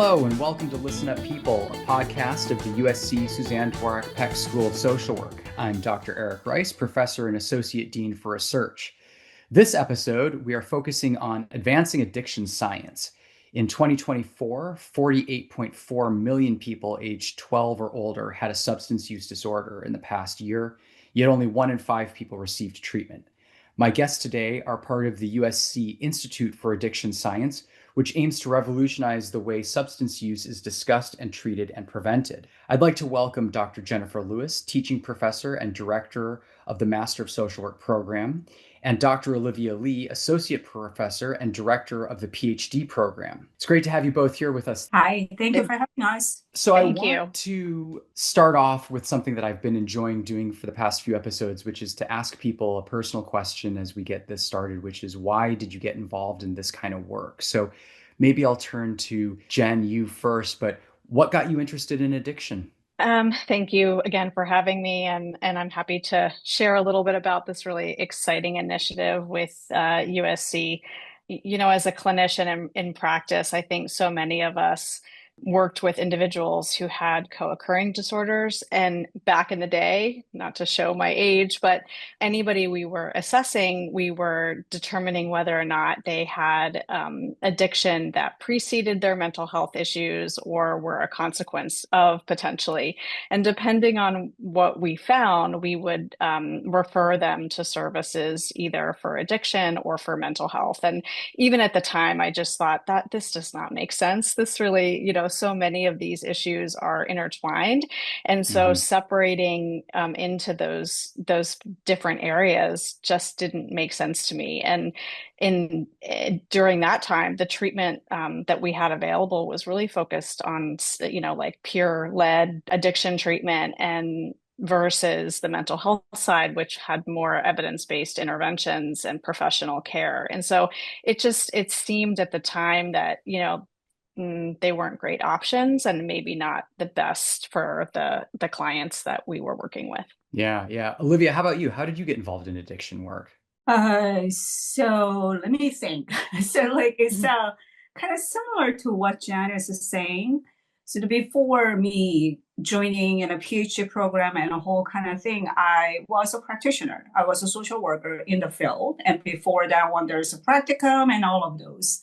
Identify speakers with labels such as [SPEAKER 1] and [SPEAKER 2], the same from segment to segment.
[SPEAKER 1] Hello and welcome to Listen.Up.People, a podcast of the USC Suzanne Dworak-Peck School of Social Work. I'm Dr. Eric Rice, Professor and Associate Dean for Research. This episode, we are focusing on advancing addiction science. In 2024, 48.4 million people aged 12 or older had a substance use disorder in the past year, yet only 1 in 5 people received treatment. My guests today are part of the USC Institute for Addiction Science, which aims to revolutionize the way substance use is discussed and treated and prevented. I'd like to welcome Dr. Jennifer Lewis, teaching professor and director of the Master of Social Work program, and Dr. Olivia Lee, associate professor and director of the PhD program. It's great to have you both here with us.
[SPEAKER 2] Hi, thank you for having us.
[SPEAKER 1] So I want to start off with something that I've been enjoying doing for the past few episodes, which is to ask people a personal question as we get this started, which is, why did you get involved in this kind of work? So maybe I'll turn to Jen, you first, but what got you interested in addiction?
[SPEAKER 3] Thank you again for having me, and I'm happy to share a little bit about this really exciting initiative with USC. As a clinician in practice, I think so many of us worked with individuals who had co-occurring disorders. And back in the day, not to show my age, but anybody we were assessing, we were determining whether or not they had addiction that preceded their mental health issues or were a consequence of potentially. And depending on what we found, we would refer them to services either for addiction or for mental health. And even at the time, I just thought that this does not make sense. This really, so many of these issues are intertwined. And so separating into those different areas just didn't make sense to me. And during that time, the treatment that we had available was really focused on, like peer-led addiction treatment and versus the mental health side, which had more evidence-based interventions and professional care. And so it seemed at the time that, they weren't great options and maybe not the best for the clients that we were working with.
[SPEAKER 1] Yeah. Olivia, how about you? How did you get involved in addiction work?
[SPEAKER 2] So let me think. It's kind of similar to what Janice is saying. So before me joining in a PhD program and a whole kind of thing, I was a practitioner. I was a social worker in the field. And before that one, there's a practicum and all of those.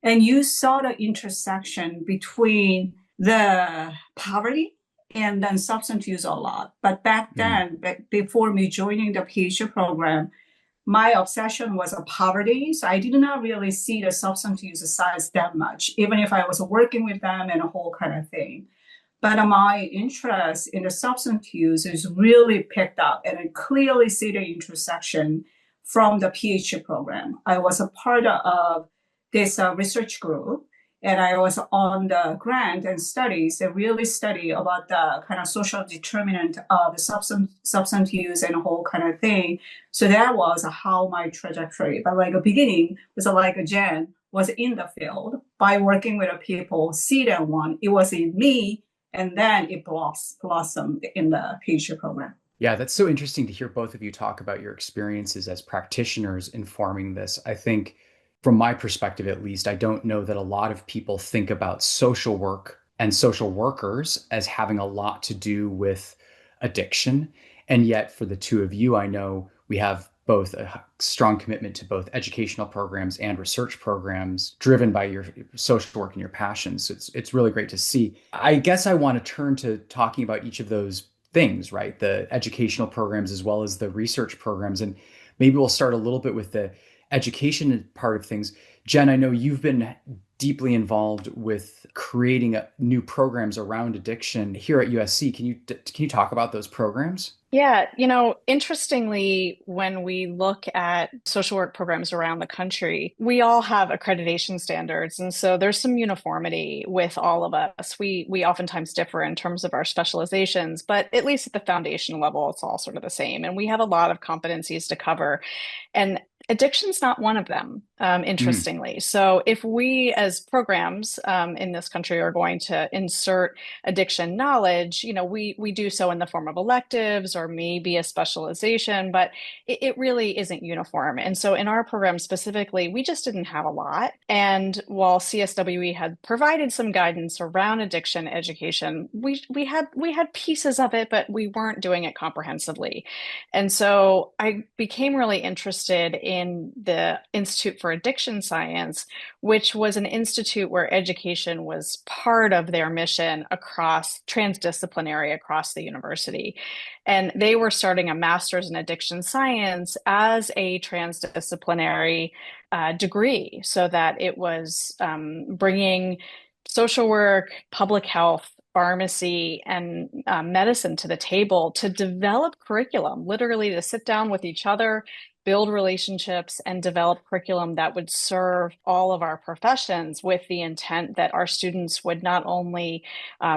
[SPEAKER 2] And you saw the intersection between the poverty and then substance use a lot. But back then, before me joining the PhD program, my obsession was poverty. So I did not really see the substance use size that much, even if I was working with them and a whole kind of thing. But my interest in the substance use is really picked up, and I clearly see the intersection from the PhD program. I was a part of this research group, and I was on the grant and studies that really study about the kind of social determinant of the substance use and a whole kind of thing. So that was how my trajectory, but like a beginning was like a Jen was in the field by working with people, see that one, it was in me, and then it blossomed in the PhD program.
[SPEAKER 1] Yeah, that's so interesting to hear both of you talk about your experiences as practitioners informing this. I think from my perspective, at least, I don't know that a lot of people think about social work and social workers as having a lot to do with addiction. And yet for the two of you, I know we have both a strong commitment to both educational programs and research programs driven by your social work and your passions. So it's really great to see. I guess I want to turn to talking about each of those things, right? The educational programs as well as the research programs. And maybe we'll start a little bit with the education part of things. Jen, I know you've been deeply involved with creating new programs around addiction here at USC. Can you talk about those programs?
[SPEAKER 3] Yeah, interestingly, when we look at social work programs around the country, we all have accreditation standards. And so there's some uniformity with all of us. We oftentimes differ in terms of our specializations, but at least at the foundation level, it's all sort of the same. And we have a lot of competencies to cover. And Addiction's not one of them,
[SPEAKER 1] Mm.
[SPEAKER 3] interestingly. So, if we as programs in this country are going to insert addiction knowledge, we do so in the form of electives or maybe a specialization, but it really isn't uniform. And so, in our program specifically, we just didn't have a lot. And while CSWE had provided some guidance around addiction education, we had pieces of it, but we weren't doing it comprehensively. And so I became really interested in the Institute for Addiction Science, which was an institute where education was part of their mission across transdisciplinary across the university. And they were starting a master's in addiction science as a transdisciplinary degree so that it was bringing social work, public health, pharmacy, and medicine to the table to develop curriculum, literally to sit down with each other, build relationships, and develop curriculum that would serve all of our professions with the intent that our students would not only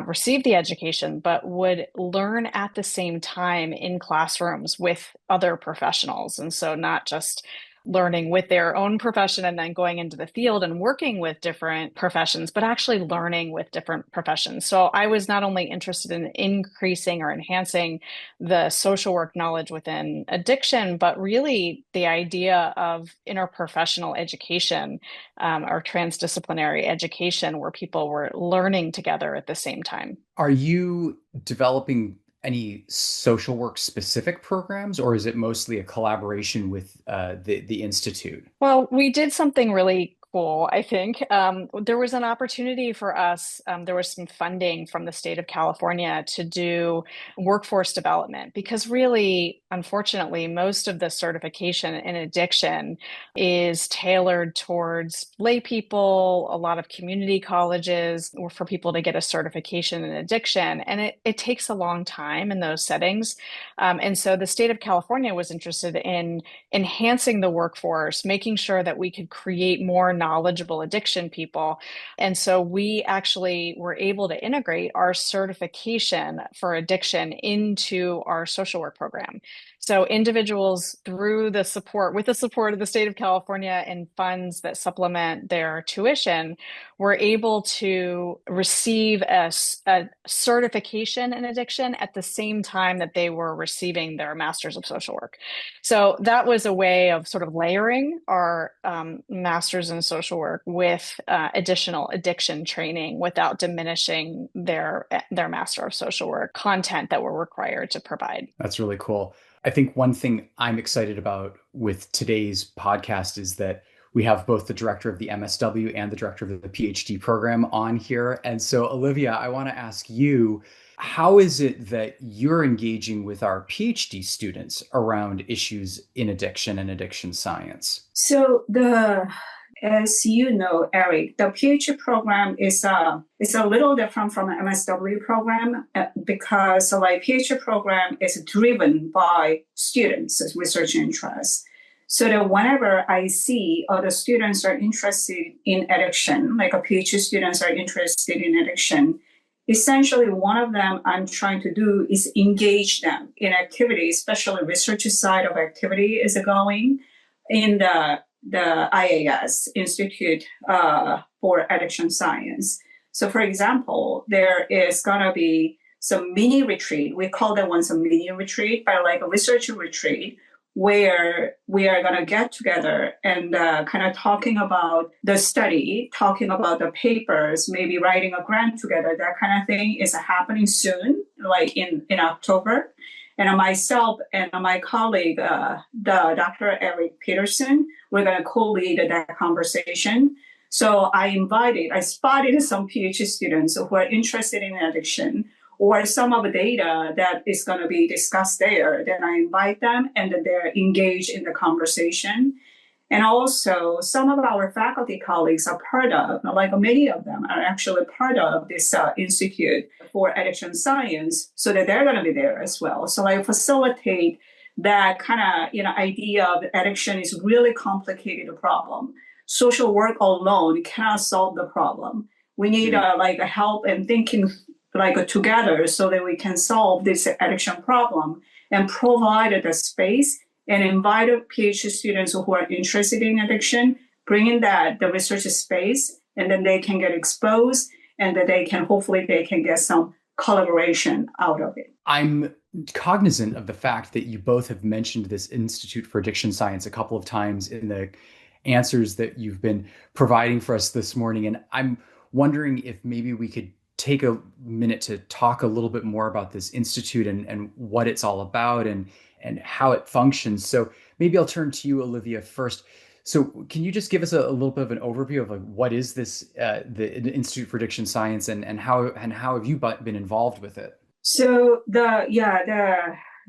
[SPEAKER 3] receive the education, but would learn at the same time in classrooms with other professionals. And so, not just learning with their own profession and then going into the field and working with different professions, but actually learning with different professions. So I was not only interested in increasing or enhancing the social work knowledge within addiction, but really the idea of interprofessional education or transdisciplinary education where people were learning together at the same time.
[SPEAKER 1] Are you developing any social work specific programs, or is it mostly a collaboration with the institute?
[SPEAKER 3] Well, we did something really cool, I think. There was an opportunity for us, there was some funding from the state of California to do workforce development because, really, unfortunately, most of the certification in addiction is tailored towards lay people, a lot of community colleges, or for people to get a certification in addiction. And it takes a long time in those settings. And so the state of California was interested in enhancing the workforce, making sure that we could create more knowledgeable addiction people. And so we actually were able to integrate our certification for addiction into our social work program. So individuals through the support, with the support of the state of California and funds that supplement their tuition, were able to receive a certification in addiction at the same time that they were receiving their master's of social work. So that was a way of sort of layering our master's in social work with additional addiction training without diminishing their master of social work content that we're required to provide.
[SPEAKER 1] That's really cool. I think one thing I'm excited about with today's podcast is that we have both the director of the MSW and the director of the PhD program on here. And so, Olivia, I want to ask you, how is it that you're engaging with our PhD students around issues in addiction and addiction science?
[SPEAKER 2] So as you know, Eric, the PhD program is a little different from an MSW program because like PhD program is driven by students' research interests. So that whenever I see other students are interested in addiction, like a PhD students are interested in addiction, essentially one of them I'm trying to do is engage them in activity, especially research side of activity is going in the IAS Institute for Addiction Science. So for example, there is gonna be some mini retreat. We call that one some mini retreat, but like a research retreat where we are going to get together and kind of talking about the study, talking about the papers, maybe writing a grant together. That kind of thing is happening soon, like in October. And myself and my colleague, the Dr. Eric Peterson, we're going to co-lead that conversation. So I spotted some PhD students who are interested in addiction or some of the data that is going to be discussed there. Then I invite them and then they're engaged in the conversation. And also some of our faculty colleagues are part of, like many of them are actually part of this Institute for Addiction Science, so that they're going to be there as well. So I facilitate that kind of idea of addiction is really complicated problem. Social work alone cannot solve the problem. We need like help and thinking like together so that we can solve this addiction problem and provide the space and invite PhD students who are interested in addiction, bring in the research space, and then they can get exposed, and that hopefully they can get some collaboration out of it.
[SPEAKER 1] I'm cognizant of the fact that you both have mentioned this Institute for Addiction Science a couple of times in the answers that you've been providing for us this morning. And I'm wondering if maybe we could take a minute to talk a little bit more about this institute and what it's all about and how it functions. So maybe I'll turn to you, Olivia, first. So can you just give us a little bit of an overview of like what is this the Institute for Addiction Science and how have you been involved with it?
[SPEAKER 2] So the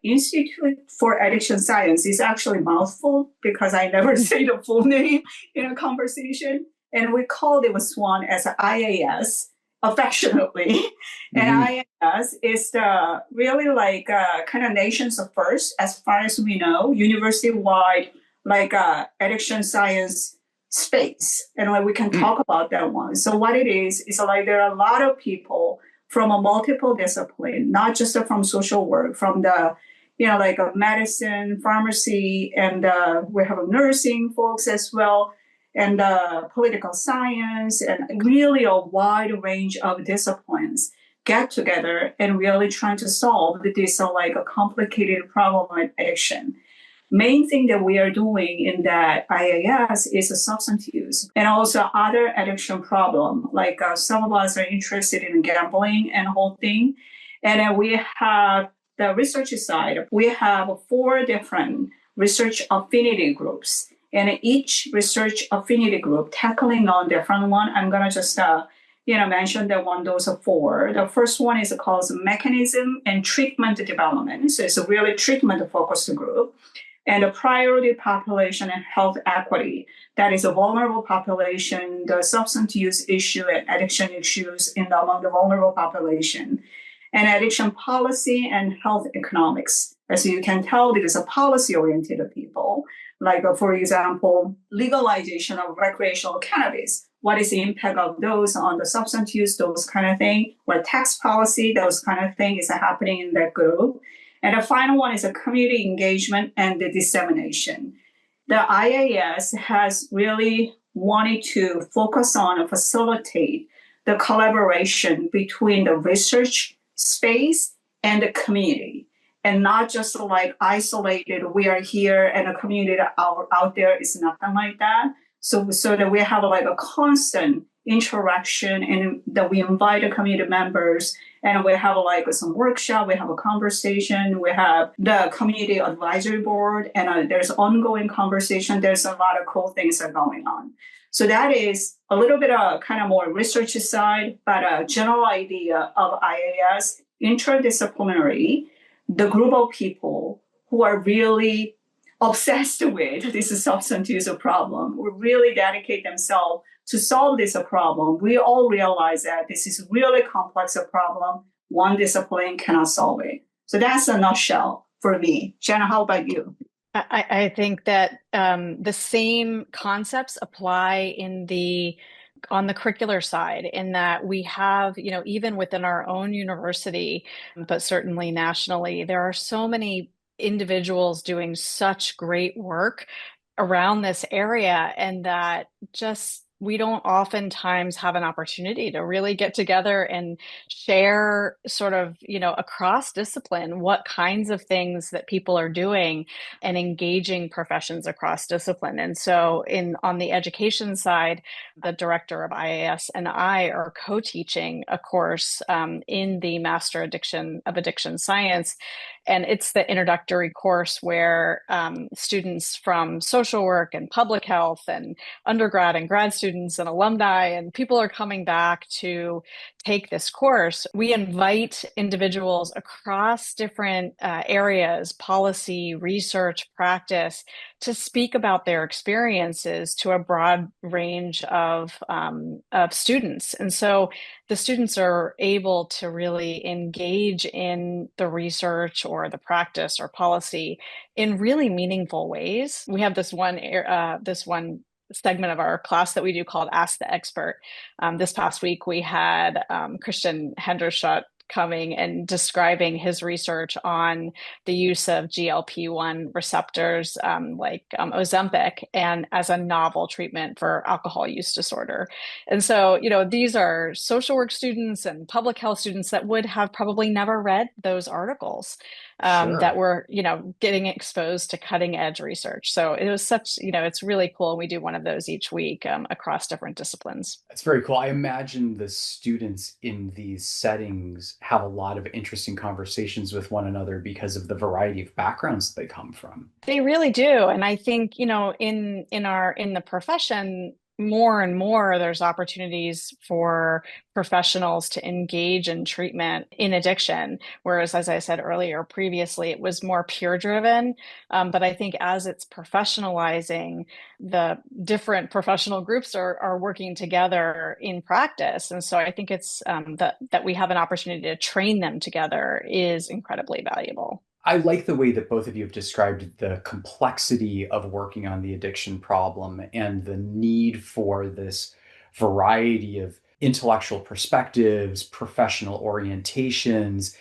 [SPEAKER 2] Institute for Addiction Science is actually a mouthful because I never say the full name in a conversation. And we call it SWAN as IAS affectionately. Mm-hmm. And IAS is the really like kind of nation's first, as far as we know, university-wide like addiction science space. And like we can talk about that one. So what it is like there are a lot of people from a multiple discipline, not just from social work, from the, like medicine, pharmacy, and we have nursing folks as well, and political science, and really a wide range of disciplines get together and really trying to solve this like a complicated problem of addiction. Main thing that we are doing in that IAS is a substance use and also other addiction problem. Like some of us are interested in gambling and whole thing. And then we have the research side. We have 4 different research affinity groups, and each research affinity group tackling on different one. I'm gonna just mention that one. Those are 4. The first one is called mechanism and treatment development. So it's a really treatment focused group. And a priority population and health equity. That is a vulnerable population, the substance use issue and addiction issues among the vulnerable population. And addiction policy and health economics. As you can tell, it is a policy-oriented people. Like, for example, legalization of recreational cannabis. What is the impact of those on the substance use, those kind of thing, or tax policy, those kind of thing is happening in that group. And the final one is a community engagement and the dissemination. The IAS has really wanted to focus on and facilitate the collaboration between the research space and the community, and not just like isolated, we are here and a community out there is nothing like that. So that we have like a constant interaction and that we invite the community members and we have like some workshop, we have a conversation, we have the community advisory board, and there's ongoing conversation. There's a lot of cool things that are going on. So that is a little bit of kind of more research side, but a general idea of IAS, interdisciplinary, the group of people who are really obsessed with this substance use problem, who really dedicate themselves to solve this problem. We all realize that this is really complex a problem. One discipline cannot solve it. So that's a nutshell for me. Jenna, how about you?
[SPEAKER 3] I think that the same concepts apply on the curricular side, in that we have, even within our own university, but certainly nationally, there are so many individuals doing such great work around this area, and that just we don't oftentimes have an opportunity to really get together and share sort of, across discipline, what kinds of things that people are doing and engaging professions across discipline. And so on the education side, the director of IAS and I are co-teaching a course in the Master of Addiction Science. And it's the introductory course where students from social work and public health and undergrad and grad students and alumni and people are coming back to take this course. We invite individuals across different areas, policy, research, practice, to speak about their experiences to a broad range of students. And so the students are able to really engage in the research or the practice or policy in really meaningful ways. We have this one segment of our class that we do called Ask the Expert. This past week, we had Christian Hendershot coming and describing his research on the use of GLP-1 receptors like Ozempic and as a novel treatment for alcohol use disorder. And so, these are social work students and public health students that would have probably never read those articles that
[SPEAKER 1] Sure.
[SPEAKER 3] were, getting exposed to cutting edge research. So it was such, it's really cool. We do one of those each week across different disciplines.
[SPEAKER 1] That's very cool. I imagine the students in these settings have a lot of interesting conversations with one another because of the variety of backgrounds they come from.
[SPEAKER 3] They really do. And I think, in the profession, more and more there's opportunities for professionals to engage in treatment in addiction. Whereas, as I said earlier, previously it was more peer driven. But I think as it's professionalizing, the different professional groups are working together in practice. And so I think it's that we have an opportunity to train them together is incredibly valuable.
[SPEAKER 1] I like the way that both of you have described the complexity of working on the addiction problem and the need for this variety of intellectual perspectives, professional orientations.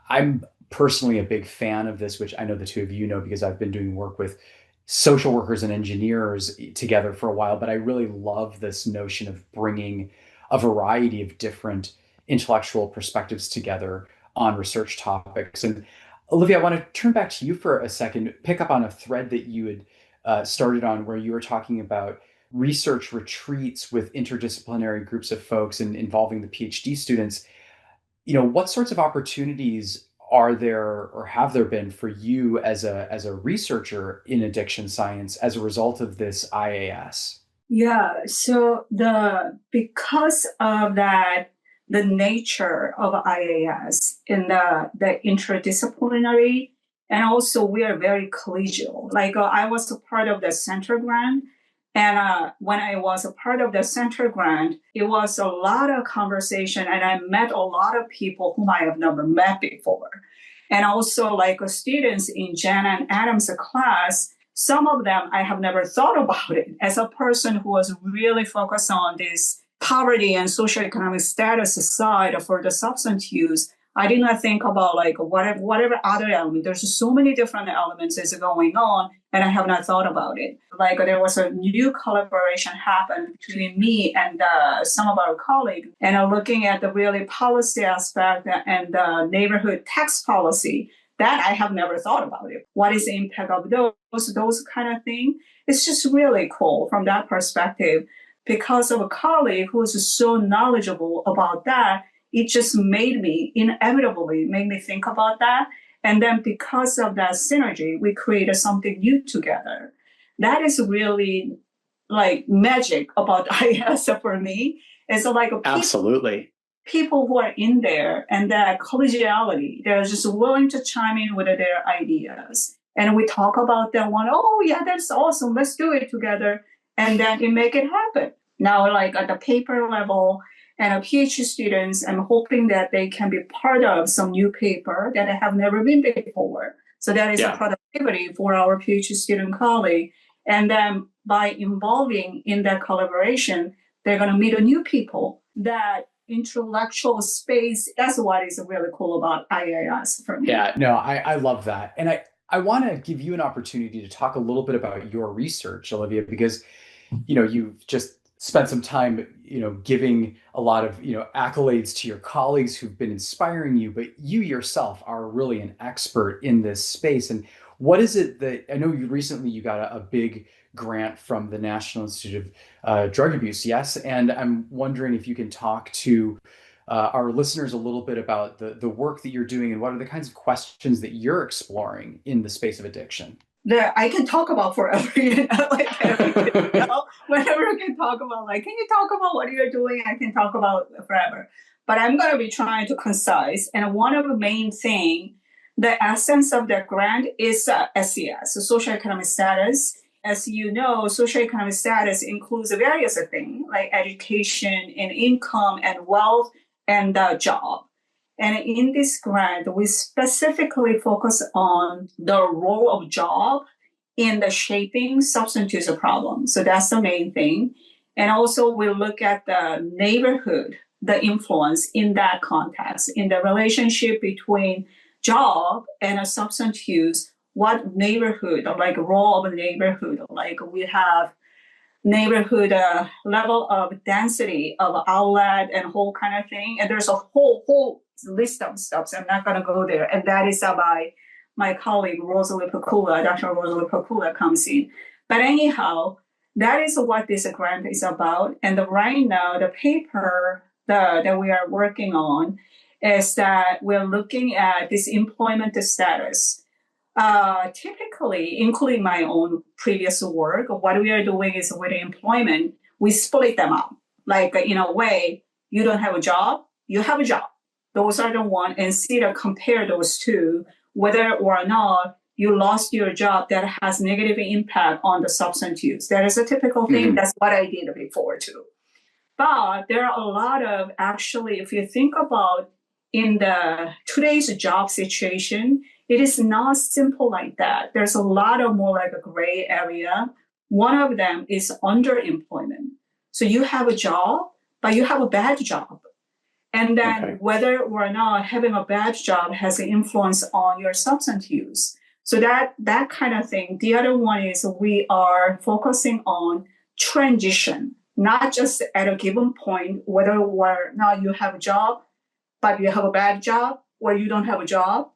[SPEAKER 1] I'm personally a big fan of this, which I know the two of you know because I've been doing work with social workers and engineers together for a while, but I really love this notion of bringing a variety of different intellectual perspectives together on research topics. And Olivia, I want to turn back to you for a second, pick up on a thread that you had started on where you were talking about research retreats with interdisciplinary groups of folks and involving the PhD students. What sorts of opportunities are there or have there been for you as a researcher in addiction science as a result of this IAS?
[SPEAKER 2] Yeah, so because of that, the nature of IAS in the interdisciplinary, and also we are very collegial. Like I was a part of the center grant, and when I was a part of the center grant, it was a lot of conversation, and I met a lot of people whom I have never met before. And also like students in Jan and Adam's class, some of them I have never thought about it. As a person who was really focused on this poverty and socioeconomic status side for the substance use, I did not think about like whatever other element. There's so many different elements is going on, and I have not thought about it. Like there was a new collaboration happened between me and some of our colleagues, and looking at the really policy aspect and the neighborhood tax policy that I have never thought about it. What is the impact of those kind of thing? It's just really cool from that perspective. Because of a colleague who was so knowledgeable about that, it just inevitably made me think about that. And then because of that synergy, we created something new together. That is really like magic about IS for me. It's like
[SPEAKER 1] Absolutely.
[SPEAKER 2] People who are in there and that collegiality, they're just willing to chime in with their ideas. And we talk about that one, oh yeah, that's awesome. Let's do it together. And then we make it happen. Now, like at the paper level and a PhD students, I'm hoping that they can be part of some new paper that I have never been before. So that is a productivity for our PhD student colleague. And then by involving in that collaboration, they're going to meet new people. That intellectual space, that's what is really cool about IAS for me.
[SPEAKER 1] Yeah, no, I love that. And I want to give you an opportunity to talk a little bit about your research, Olivia, because you've just spent some time, giving a lot of, accolades to your colleagues who've been inspiring you, but you yourself are really an expert in this space. And what is it that I know you got a big grant from the National Institute of Drug Abuse, yes? And I'm wondering if you can talk to our listeners a little bit about the work that you're doing and what are the kinds of questions that you're exploring in the space of addiction.
[SPEAKER 2] I can talk about forever, whenever I can talk about, like, can you talk about what you're doing? I can talk about forever. But I'm going to be trying to concise. And one of the main thing, the essence of the grant is SES, so socioeconomic status. As you know, socioeconomic status includes various things like education and income and wealth and job. And in this grant, we specifically focus on the role of job in the shaping substance use problem. So that's the main thing. And also we look at the neighborhood the influence in that context, in the relationship between job and a substance use, what neighborhood, like role of a neighborhood, like we have neighborhood level of density of outlet and whole kind of thing. And there's a whole list of stuff. So I'm not going to go there. And that is by my colleague, Dr. Rosalie Pakula comes in. But anyhow, that is what this grant is about. And right now, the paper that we are working on is that we're looking at this employment status. Typically, including my own previous work, what we are doing is with employment, we split them up. Like in a way, you don't have a job, you have a job. Those are the one, and see to compare those two, whether or not you lost your job that has negative impact on the substance use. That is a typical thing. Mm-hmm. That's what I did before too. But there are a lot of, actually, if you think about in the today's job situation, it is not simple like that. There's a lot of more like a gray area. One of them is underemployment. So you have a job, but you have a bad job. And then whether or not having a bad job has an influence on your substance use. So that kind of thing. The other one is we are focusing on transition, not just at a given point, whether or not you have a job, but you have a bad job, or you don't have a job,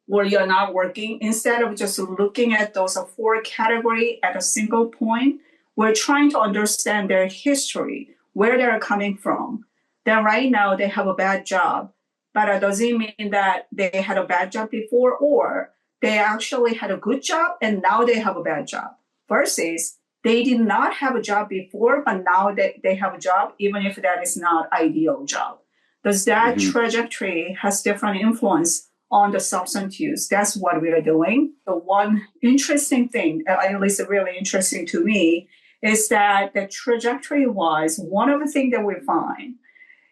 [SPEAKER 2] or you're not working. Instead of just looking at those four categories at a single point, we're trying to understand their history, where they're coming from. Then right now they have a bad job, but it doesn't mean that they had a bad job before, or they actually had a good job and now they have a bad job. Versus they did not have a job before, but now they have a job, even if that is not ideal job. Does that trajectory has different influence on the substance use? That's what we are doing. The one interesting thing, at least really interesting to me, is that the trajectory-wise, one of the things that we find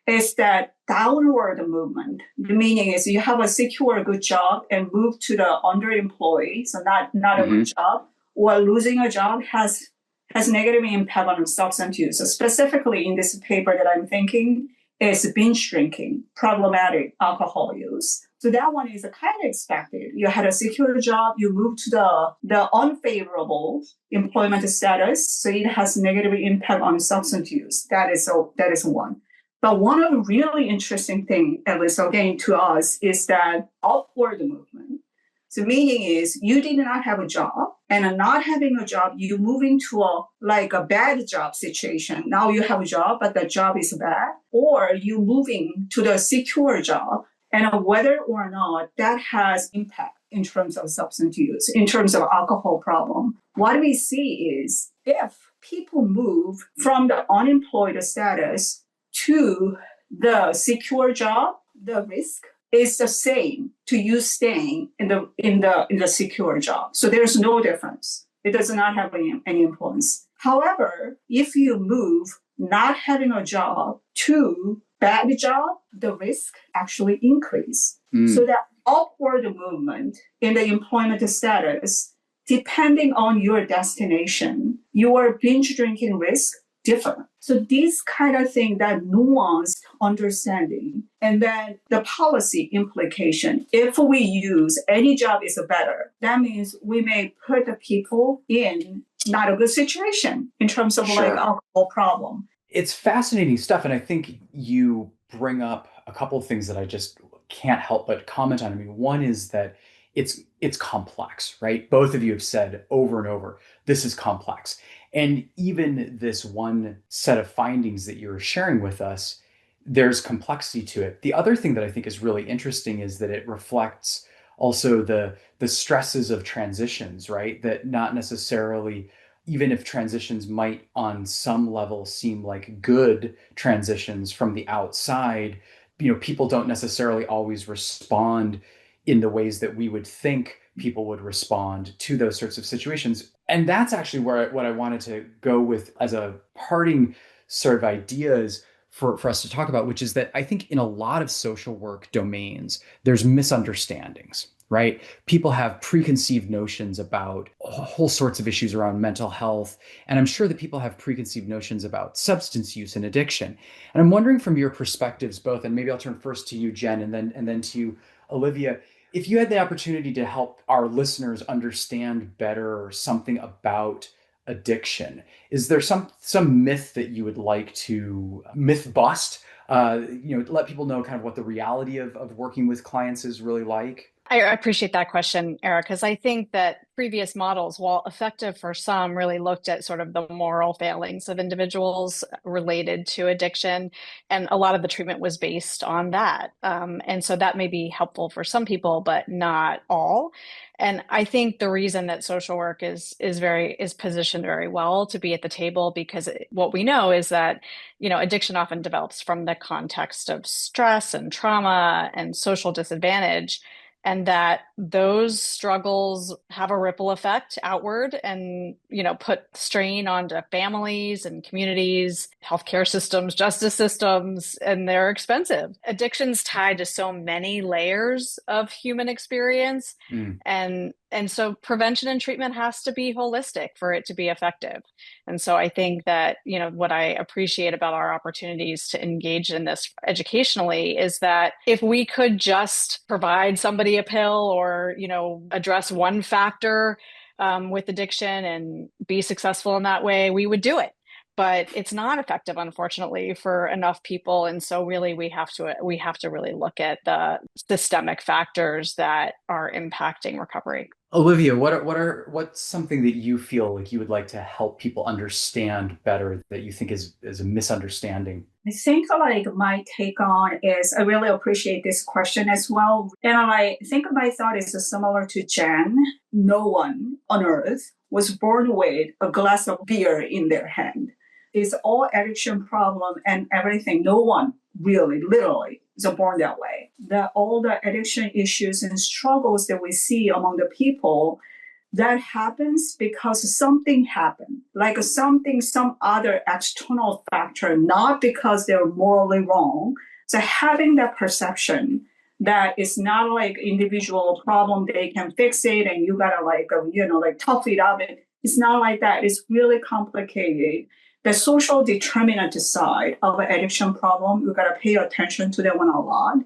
[SPEAKER 2] is that downward movement. The meaning is you have a secure good job and move to the underemployed, so not a good job, or losing a job has negative impact on substance use. So specifically in this paper that I'm thinking is binge drinking, problematic alcohol use. So that one is kind of expected. You had a secure job, you moved to the unfavorable employment status, so it has negative impact on substance use. That is one. But one of the really interesting things, at least again to us, is that upward movement. So meaning is you did not have a job, and not having a job, you move into a bad job situation. Now you have a job, but the job is bad, or you moving to the secure job, and whether or not that has impact in terms of substance use, in terms of alcohol problem. What we see is if people move from the unemployed status to the secure job, the risk is the same to you staying in the secure job. So there's no difference. It does not have any influence. However, if you move not having a job to bad job, the risk actually increase. So that upward movement in the employment status, depending on your destination, your binge drinking risk different. So this kind of thing, that nuanced understanding, and then the policy implication. If we use any job is better, that means we may put the people in not a good situation in terms of like alcohol problem.
[SPEAKER 1] It's fascinating stuff. And I think you bring up a couple of things that I just can't help but comment on. I mean, one is that it's complex, right? Both of you have said over and over, this is complex. And even this one set of findings that you were sharing with us, there's complexity to it. The other thing that I think is really interesting is that it reflects also the stresses of transitions, right? That not necessarily, even if transitions might on some level seem like good transitions from the outside, people don't necessarily always respond in the ways that we would think people would respond to those sorts of situations. And that's actually what I wanted to go with as a parting sort of ideas for us to talk about, which is that I think in a lot of social work domains, there's misunderstandings, right? People have preconceived notions about whole sorts of issues around mental health. And I'm sure that people have preconceived notions about substance use and addiction. And I'm wondering from your perspectives both, and maybe I'll turn first to you, Jen, and then to you, Olivia, if you had the opportunity to help our listeners understand better something about addiction, is there some myth that you would like to myth bust? Let people know kind of what the reality of working with clients is really like.
[SPEAKER 3] I appreciate that question, Eric, because I think that previous models, while effective for some, really looked at sort of the moral failings of individuals related to addiction. And a lot of the treatment was based on that. And so that may be helpful for some people, but not all. And I think the reason that social work is positioned very well to be at the table, because what we know is that, addiction often develops from the context of stress and trauma and social disadvantage, and that those struggles have a ripple effect outward and put strain onto families and communities, healthcare systems, justice systems, and they're expensive. Addiction's tied to so many layers of human experience,
[SPEAKER 1] Mm.
[SPEAKER 3] and so prevention and treatment has to be holistic for it to be effective. And so I think that, what I appreciate about our opportunities to engage in this educationally is that if we could just provide somebody a pill or, address one factor with addiction and be successful in that way, we would do it. But it's not effective, unfortunately, for enough people. And so really we have to really look at the systemic factors that are impacting recovery.
[SPEAKER 1] Olivia, what's something that you feel like you would like to help people understand better that you think is a misunderstanding?
[SPEAKER 2] I think like my take on is I really appreciate this question as well. And I think my thought is similar to Jen. No one on earth was born with a glass of beer in their hand. It's all addiction problem and everything. No one really, literally, is born that way. All the addiction issues and struggles that we see among the people, that happens because something happened, like something, some other external factor, not because they're morally wrong. So having that perception that it's not like individual problem, they can fix it and you gotta like tough it up. It's not like that. It's really complicated. The social determinant side of an addiction problem, you gotta pay attention to that one a lot.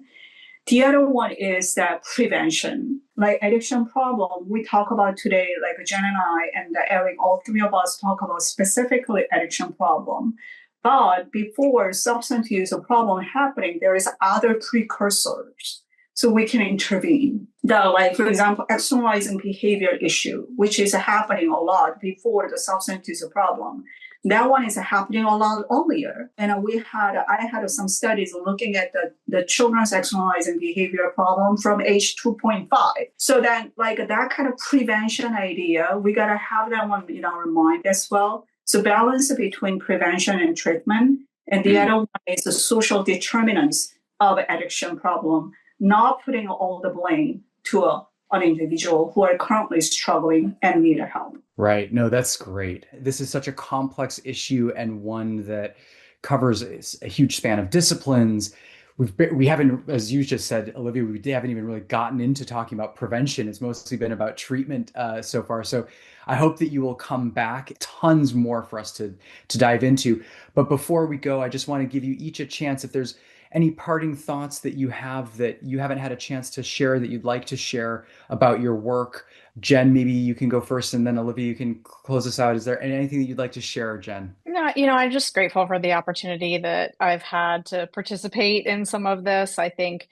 [SPEAKER 2] The other one is that prevention, like addiction problem we talk about today, like Jen and I and Eric, all three of us talk about specifically addiction problem. But before substance use problem happening, there is other precursors. So we can intervene. Like, for example, externalizing behavior issue, which is happening a lot before the substance use problem. That one is happening a lot earlier. And I had some studies looking at the children's externalizing behavior problem from age 2.5. So then like that kind of prevention idea, we got to have that one in our mind as well. So balance between prevention and treatment. And the other one is the social determinants of addiction problem, not putting all the blame to an individual who are currently struggling and need help.
[SPEAKER 1] Right. No, that's great. This is such a complex issue and one that covers a huge span of disciplines. We haven't, as you just said, Olivia, we haven't even really gotten into talking about prevention. It's mostly been about treatment so far. So I hope that you will come back. Tons more for us to dive into. But before we go, I just want to give you each a chance if there's any parting thoughts that you have that you haven't had a chance to share that you'd like to share about your work. Jen, maybe you can go first, and then Olivia, you can close us out. Is there anything that you'd like to share, Jen?
[SPEAKER 3] No, I'm just grateful for the opportunity that I've had to participate in some of this. I think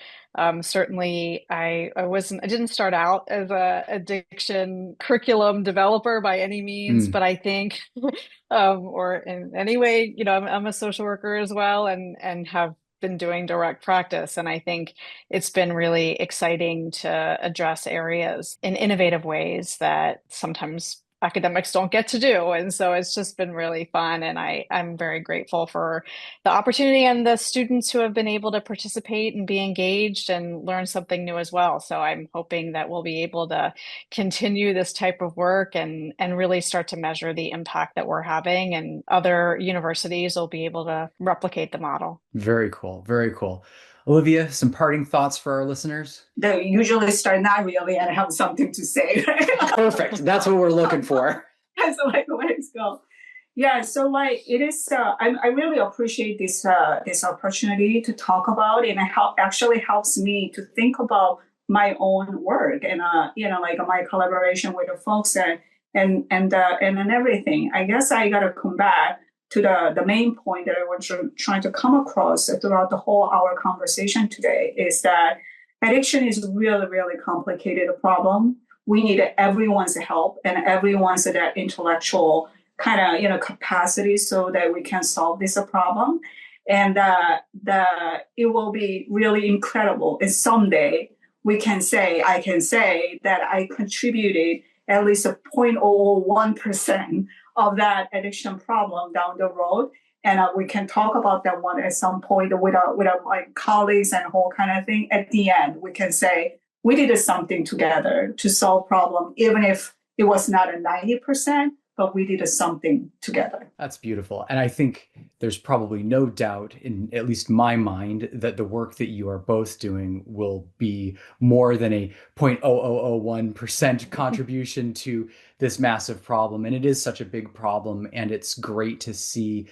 [SPEAKER 3] certainly I didn't start out as a addiction curriculum developer by any means,
[SPEAKER 1] Mm.
[SPEAKER 3] but I think or in any way, I'm a social worker as well, and have been doing direct practice. And I think it's been really exciting to address areas in innovative ways that sometimes academics don't get to do. And so it's just been really fun. And I'm very grateful for the opportunity and the students who have been able to participate and be engaged and learn something new as well. So I'm hoping that we'll be able to continue this type of work and really start to measure the impact that we're having, and other universities will be able to replicate the model.
[SPEAKER 1] Very cool. Very cool. Olivia, some parting thoughts for our listeners?
[SPEAKER 2] They usually start not really and have something to say.
[SPEAKER 1] Perfect. That's what we're looking for.
[SPEAKER 2] So like, let's go. Yeah, so like it is. I really appreciate this opportunity to talk about, and it actually helps me to think about my own work and like my collaboration with the folks and everything. I guess I gotta come back to the main point that I was trying to come across throughout the whole our conversation today is that addiction is really complicated problem. We need everyone's help and everyone's that intellectual kind of capacity so that we can solve this problem, and it will be really incredible if someday I can say that I contributed at least a 0.001% of that addiction problem down the road. And we can talk about that one at some point with our like colleagues and whole kind of thing. At the end, we can say we did something together to solve problem, even if it was not a 90%, but we did something together.
[SPEAKER 1] That's beautiful. And I think there's probably no doubt, in at least my mind, that the work that you are both doing will be more than a 0.0001% contribution to this massive problem. And it is such a big problem. And it's great to see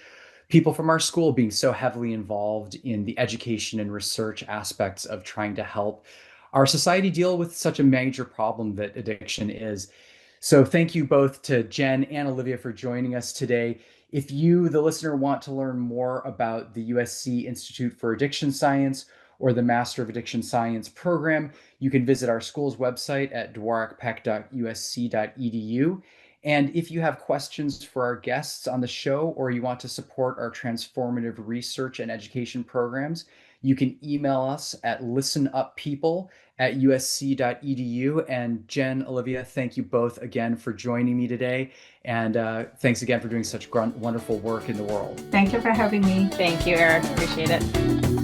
[SPEAKER 1] people from our school being so heavily involved in the education and research aspects of trying to help our society deal with such a major problem that addiction is. So thank you both to Jen and Olivia for joining us today. If you, the listener, want to learn more about the USC Institute for Addiction Science or the Master of Addiction Science program, you can visit our school's website at dworak-peck.usc.edu. And if you have questions for our guests on the show, or you want to support our transformative research and education programs, you can email us at Listen.Up.People@usc.edu. And Jen, Olivia, thank you both again for joining me today. And thanks again for doing such wonderful work in the world.
[SPEAKER 2] Thank you for having me.
[SPEAKER 3] Thank you, Eric. Appreciate it.